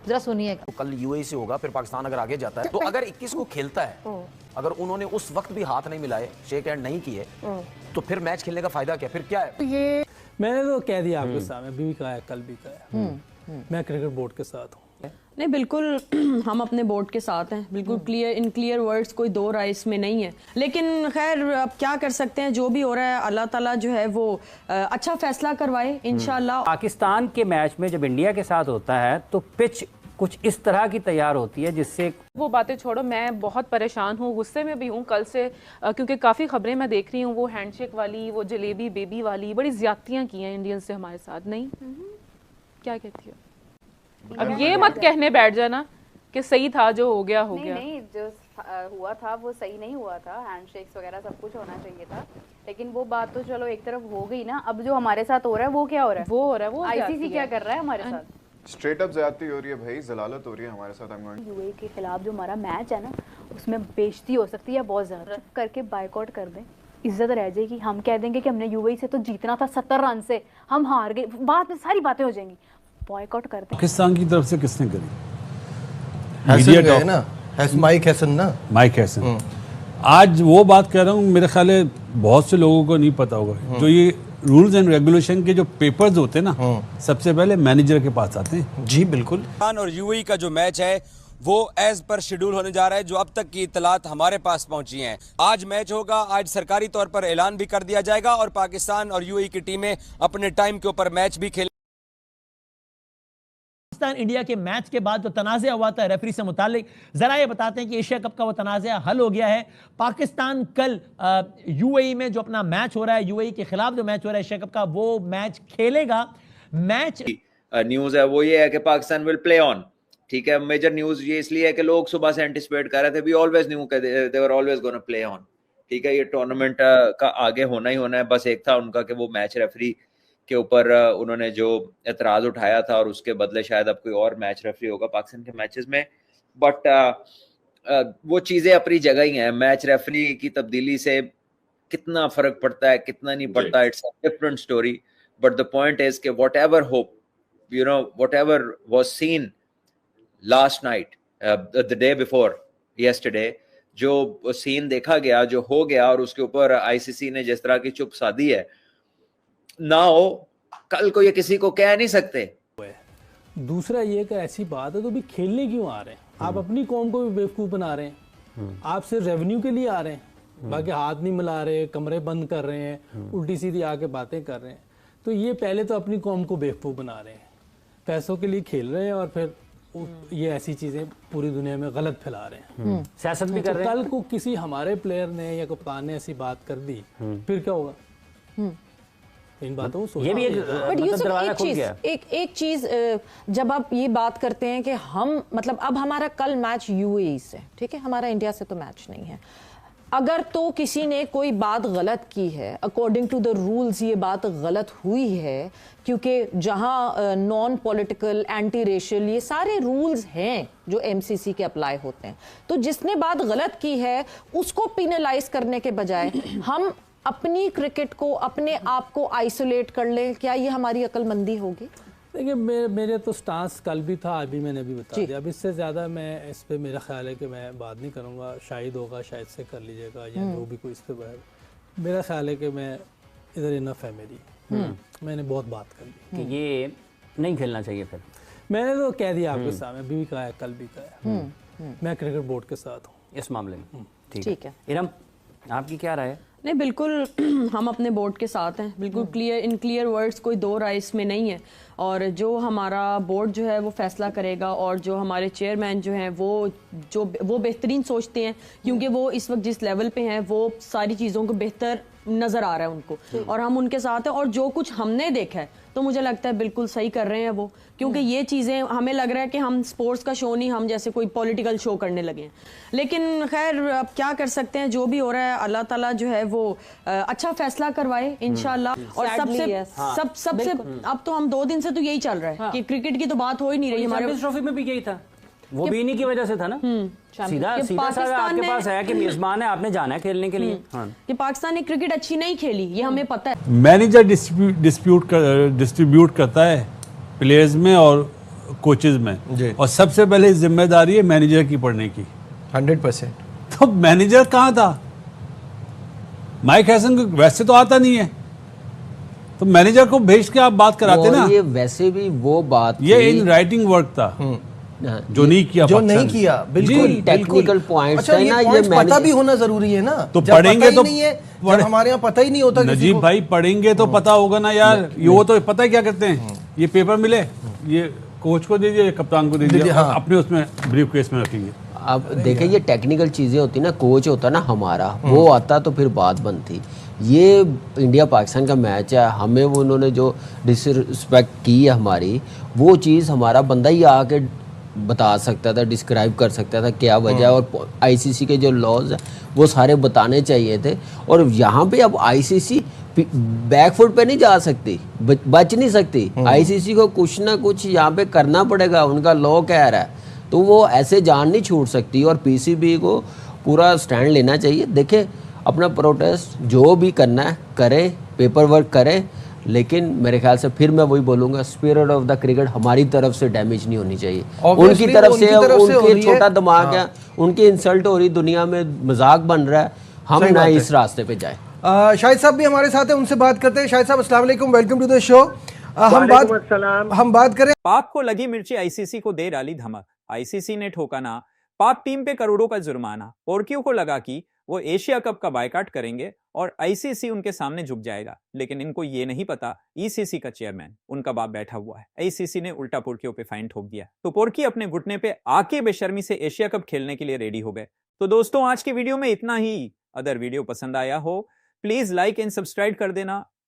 जरा सुनिए। तो कल यूएई से होगा, फिर पाकिस्तान अगर आगे जाता है तो अगर 21 को खेलता है, अगर उन्होंने उस वक्त भी हाथ नहीं मिलाए, शेक हैंड नहीं किए, तो फिर मैच खेलने का फायदा क्या? फिर क्या है? ये मैंने तो कह दिया आपके सामने, अभी भी कहा है, कल भी कहा है, मैं क्रिकेट बोर्ड के साथ हूँ। नहीं, बिल्कुल हम अपने बोर्ड के साथ हैं, बिल्कुल क्लियर, इन क्लियर वर्ड्स, कोई दो राय इसमें नहीं है। लेकिन खैर अब क्या कर सकते हैं, जो भी हो रहा है अल्लाह ताला जो है वो अच्छा फैसला करवाए इंशाल्लाह। पाकिस्तान के मैच में जब इंडिया के साथ होता है तो पिच कुछ इस तरह की तैयार होती है जिससे वो बातें छोड़ो, मैं बहुत परेशान हूँ, गुस्से में भी हूँ कल से, क्योंकि काफ़ी खबरें मैं देख रही हूँ, वो हैंडशेक वाली, वो जलेबी बेबी वाली, बड़ी ज्यादतियाँ की हैं इंडियंस से हमारे साथ। नहीं, क्या कहती हो? अब ये मत कहने बैठ जाना कि सही था, जो हो गया हो गया। नहीं, जो हुआ था वो सही नहीं हुआ था, हैंडशेक्स वगैरह सब कुछ होना चाहिए था, लेकिन वो बात तो चलो एक तरफ हो गई ना। अब जो हमारे साथ हो रहा है वो क्या हो रहा है? वो हो रहा है, वो आईसीसी क्या कर रहा है हमारे साथ? स्ट्रेट अप ज्यादती हो रही है भाई, जलालत हो रही है हमारे साथ। यूएई के खिलाफ जो हमारा मैच है ना, उसमें बेइज्जती हो सकती है बहुत ज्यादा, करके बायकॉट कर दें, इज्जत रह जाएगी। हम कह देंगे कि हमने यूएई से तो जीतना था 70 रन से, हम हार गए, बात में सारी बातें हो जाएंगी। बॉयकॉट कर दें। पाकिस्तान की तरफ से किसने करी? मीडिया गए ना, माइक हैसन ना, माइक हैसन। आज वो बात कह रहा हूँ, मेरे ख्याल है बहुत से लोगों को नहीं पता होगा, जो ये रूल्स एंड रेगुलेशन के जो पेपर्स होते हैं ना, सबसे पहले मैनेजर के पास आते हैं। जी बिल्कुल। और यूएई का जो मैच है वो एज पर शेड्यूल होने जा रहा है, जो अब तक की इतलात हमारे पास पहुंची हैं। आज मैच होगा, आज सरकारी तौर पर ऐलान भी कर दिया जाएगा और पाकिस्तान और यूएई की टीमें अपने टाइम के ऊपर मैच भी खेल। इंडिया के मैच के बाद जो तनाज़ा हुआ था रेफरी से मुतालिक, जरा ये बताते हैं कि एशिया कप का वो तनाज़ा हल हो गया है। पाकिस्तान कल यूएई में जो अपना मैच हो रहा है, यूएई के खिलाफ जो मैच हो रहा है एशिया कप का, वो मैच खेलेगा। मैच न्यूज़ है वो ये है कि पाकिस्तान विल प्ले ऑन, ठीक है। मेजर न्यूज़ ये इसलिए है कि लोग सुबह से एंटिसिपेट कर रहे थे, we always knew they were always gonna play on, ठीक है। ये टूर्नामेंट का आगे होना ही होना है। बस एक था उनका कि वो मैच रेफरी के ऊपर उन्होंने जो एतराज उठाया था और उसके बदले शायद अब कोई और मैच रेफरी होगा पाकिस्तान के मैचेस में, बट वो चीज़ें अपनी जगह ही हैं। मैच रेफरी की तब्दीली से कितना फ़र्क पड़ता है, कितना नहीं पड़ता, it's a different story, but the point is कि whatever hope, you know, whatever was seen last night, the day before yesterday, जो सीन देखा गया, जो हो गया, और उसके ऊपर आईसीसी ने जिस तरह की चुप साधी है ना हो, कल को ये किसी को कह नहीं सकते। दूसरा ये कि ऐसी बात है तो भी खेलने क्यों आ रहे हैं? आप अपनी कौम को भी बेवकूफ़ बना रहे हैं। आप सिर्फ रेवेन्यू के लिए आ रहे हैं, बाकी हाथ नहीं मिला रहे, कमरे बंद कर रहे हैं, उल्टी सीधी आके बातें कर रहे हैं। तो ये पहले तो अपनी कौम को बेवकूफ़ बना रहे हैं, पैसों के लिए खेल रहे हैं, और फिर ये ऐसी चीजें पूरी दुनिया में गलत फैला रहे हैं, सियासत भी कर रहे हैं। कल को किसी हमारे प्लेयर ने या कप्तान ने ऐसी बात कर दी, फिर क्या होगा? इन बातों को ये भी एक चीज जब आप ये बात करते हैं कि हम, मतलब अब हमारा कल मैच यूएई से, ठीक है, हमारा इंडिया से तो मैच नहीं है। अगर तो किसी ने कोई बात गलत की है, अकॉर्डिंग टू द रूल्स ये बात गलत हुई है, क्योंकि जहां नॉन पॉलिटिकल, एंटी रेशियल, ये सारे रूल्स हैं जो एमसीसी के अप्लाई होते हैं, तो जिसने बात गलत की है उसको पिनलाइज करने के बजाय हम अपनी क्रिकेट को, अपने आप को आइसोलेट कर लें, क्या ये हमारी अक्लमंदी होगी? देखिए, मेरे तो स्टांस कल भी था, अभी मैंने भी बता दिया। अब इससे ज़्यादा मैं इस पे, मेरा ख्याल है कि मैं बात नहीं करूँगा। शाहिद होगा, शायद से कर लीजिएगा, या जो भी कोई इस पे बढ़ेगा। मेरा ख्याल है कि मैं इधर इनफ है मेरी, मैंने बहुत बात कर ली कि ये नहीं खेलना चाहिए। फिर मैंने तो कह दिया आपके सामने, अभी भी कहा है, कल भी कहा है, मैं क्रिकेट बोर्ड के साथ हूँ इस मामले में। ठीक है। इरम, आपकी क्या राय है? नहीं, बिल्कुल हम अपने बोर्ड के साथ हैं, बिल्कुल क्लियर, इन क्लियर वर्ड्स, कोई दो राय इसमें नहीं है। और जो हमारा बोर्ड जो है वो फैसला करेगा, और जो हमारे चेयरमैन जो हैं वो बेहतरीन सोचते हैं, क्योंकि वो इस वक्त जिस लेवल पे हैं वो सारी चीज़ों को बेहतर नज़र आ रहा है उनको, और हम उनके साथ हैं। और जो कुछ हमने देखा है तो मुझे लगता है बिल्कुल सही कर रहे हैं वो, क्योंकि ये चीज़ें हमें लग रहा है कि हम स्पोर्ट्स का शो नहीं, हम जैसे कोई पॉलिटिकल शो करने लगे हैं। लेकिन खैर अब क्या कर सकते हैं, जो भी हो रहा है अल्लाह ताला जो है वो अच्छा फैसला करवाए इंशाल्लाह। और सबसे अब तो हम 2 दिन से तो यही चल रहा है कि क्रिकेट की तो बात हो ही नहीं रही। हमारे ट्रॉफी में भी यही था, वो भी इन्हीं की वजह से था ना। सीधा आपके पास है कि मेजबान है, आपने जाना है खेलने के लिए। कि पाकिस्तान ने क्रिकेट अच्छी नहीं खेली, ये हमें पता है। मैनेजर डिस्ट्रीब्यूट करता है प्लेयर्स में, और कोचेज में, और सबसे पहले जिम्मेदारी है मैनेजर की पढ़ने की 100%। तो मैनेजर कहाँ था? माइक हैसन को वैसे तो आता नहीं है, तो मैनेजर को भेज के आप बात कराते ना। ये वैसे भी वो बात ये इन राइटिंग वर्क था जो नहीं किया, जो नहीं किया, बिल्कुल टेक्निकल पॉइंट्स है ना, ये पता भी होना जरूरी है ना। तो पढ़ेंगे तो हमारे यहाँ पता ही नहीं होता। नजीब भाई पढ़ेंगे तो पता होगा ना यार। ये वो तो पता है क्या करते हैं, ये पेपर मिले, ये कोच को दे दिया, कप्तान को दे दिया, अपने उसमें ब्रीफ केस में रखेंगे। अब देखें ये टेक्निकल चीज़ें होती ना, कोच होता ना हमारा, वो आता तो फिर बात बनती। ये इंडिया पाकिस्तान का मैच है, हमें वो उन्होंने जो डिसरिस्पेक्ट की है हमारी, वो चीज़ हमारा बंदा ही आके बता सकता था, डिस्क्राइब कर सकता था क्या वजह है, और आईसीसी के जो लॉज हैं वो सारे बताने चाहिए थे। और यहाँ पे अब आईसीसी बैकफुट पे नहीं जा सकती, बच नहीं सकती। आईसीसी को कुछ ना कुछ यहाँ पे करना पड़ेगा, उनका लॉ कह रहा है, तो वो ऐसे जान नहीं छूट सकती। और पीसीबी को पूरा स्टैंड लेना चाहिए। देखें अपना प्रोटेस्ट जो भी करना है करें, पेपर वर्क करें, लेकिन मेरे ख्याल से फिर मैं वही बोलूँगा, स्पिरिट ऑफ द क्रिकेट हमारी तरफ से डैमेज नहीं होनी चाहिए। उनकी तरफ से उनके छोटा दिमाग है, उनकी इंसल्ट हो रही, दुनिया में मजाक बन रहा है, हम ना इस रास्ते पे जाए। शाहिद साहब भी हमारे साथ हैं, उनसे बात करते हैं। शाहिद साहब अस्सलाम वालेकुम, वेलकम टू द शो। हम बात करें, पाक को लगी मिर्ची, आईसीसी को दे डाली धमक। आईसीसी ने ठोका ना पाक टीम पे करोड़ों का जुर्माना। पोर्कियो को लगा कि वो एशिया कप का बायकाट करेंगे और आईसीसी उनके सामने झुक जाएगा, लेकिन इनको ये नहीं पता ईसीसी का चेयरमैन उनका बाप बैठा हुआ है। आईसीसी ने उल्टा पोर्कियो पे फाइन ठोक दिया, तो पोर्की अपने घुटने पे आके बेशर्मी से एशिया कप खेलने के लिए रेडी हो गए। तो दोस्तों आज की वीडियो में इतना ही। अगर वीडियो पसंद आया हो प्लीज लाइक एंड सब्सक्राइब कर देना